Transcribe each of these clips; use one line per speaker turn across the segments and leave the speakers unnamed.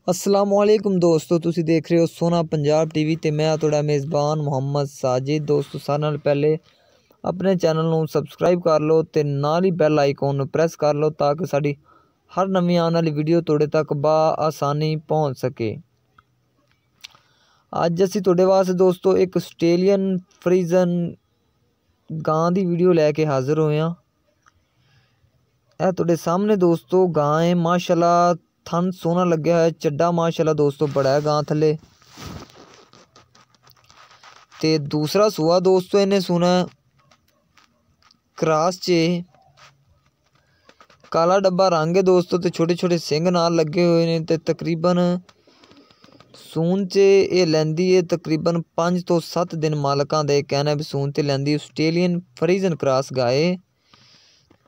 असलामुअलैकुम दोस्तों, तुसी देख रहे हो सोना पंजाब टीवी ते मैं थोड़ा मेज़बान मुहम्मद साजिद। दोस्तों सारे नाल पहले अपने चैनल नूं सबसक्राइब कर लो ते नाल ही बैल आइकॉन नूं प्रेस कर लो ताकि साडी हर नवीं आने वाली वीडियो तुहाडे तक आसानी पहुँच सके। अज असी तुहाडे वास्ते दोस्तों एक आस्ट्रेलियन फ्रीजन गां दी वीडियो लैके हाज़र होए हां। यह तुहाडे सामने दोस्तों गां है, माशाअल्लाह थन सोहना लग्या है, चड्डा माशाअल्लाह दोस्तों बड़ा है गां थले। ते दूसरा सूआ दोस्तों इन्हें सुना क्रॉस चे, काला डब्बा रंग है दोस्तों ते छोटे छोटे सिंग नाल लगे हुए ने। ते तकरीबन सून च ये लैंदी है तकरीबन 5 तो 7 दिन। मालकां दे कहना भी सून ते लैंदी। आस्ट्रेलियन फ्रीजन क्रॉस गाय।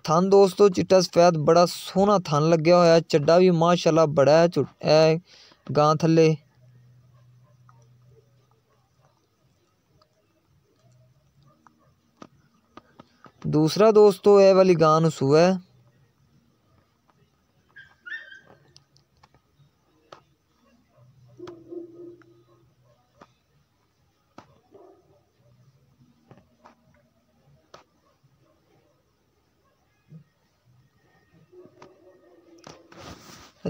थन दोस्तों चिट्टा सफेद बड़ा सोहना थन लग्या होया, चड्डा भी माशाअल्लाह बड़ा है गां थले। दूसरा दोस्तों यह वाली गां नूं सूआ है।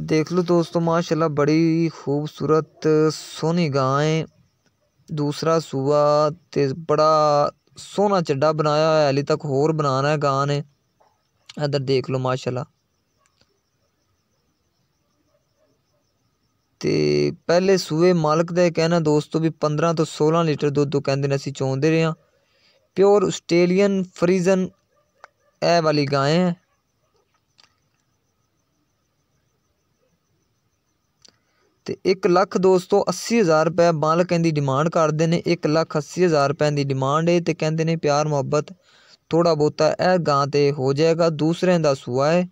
देख लो दोस्तों माशाल्लाह बड़ी खूबसूरत सोहनी गां है। दूसरा सूआ ते बड़ा सोहना चड्डा बनाया है, हाली तक होर बनाना है गां ने। इधर देख लो माशाल्लाह। ते पहले सूए मालक का कहना दोस्तों भी 15 तो 16 लीटर दुध कहते असी चोंदे रहे। प्योर आस्ट्रेलियन फ्रीजन ए वाली गायें हैं। तो 1 लाख दोस्तों 80,000 रुपये मालक इनकी डिमांड करते हैं। 1,80,000 रुपये की डिमांड है। तो कहते हैं प्यार मुहब्बत थोड़ा बहुता यह गां तो हो जाएगा। दूसरे का सूआ है,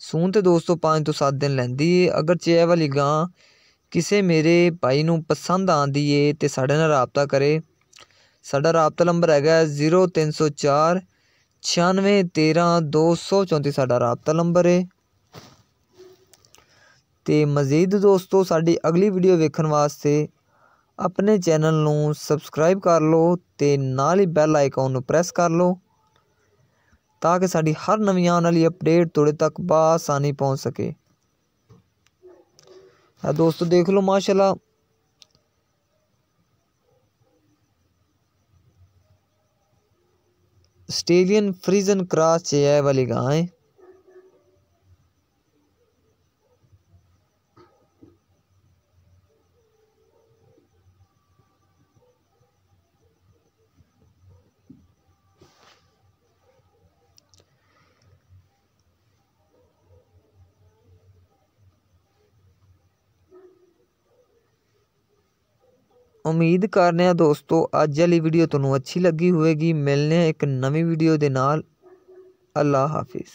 सून तो दोस्तों 5 तो 7 दिन लैंदी है। अगर यह वाली गां किसी मेरे भाई नूं पसंद आती है तो साढ़े नाल राबता करे। साडा राबता नंबर है 0304 96 13 234 साडा राबता नंबर है। तो मज़ीद दोस्तों साडी अगली वीडियो वेखण वास्ते अपने चैनल नूं सबसक्राइब कर लो ते नाल ही बैल आइकॉन नूं प्रेस कर लो ताकि साडी हर नवीं आने वाली अपडेट तुहाडे तक आसानी पहुँच सके। दोस्तों देख लो माशाल्लाह आस्ट्रेलियन फ्रीजन क्रॉस च है वाली गां है। उम्मीद करने दोस्तों अज वाली वीडियो तुहानूं अच्छी लगी होएगी। मिलने एक नवी वीडियो दे नाल। अल्लाह हाफिज़।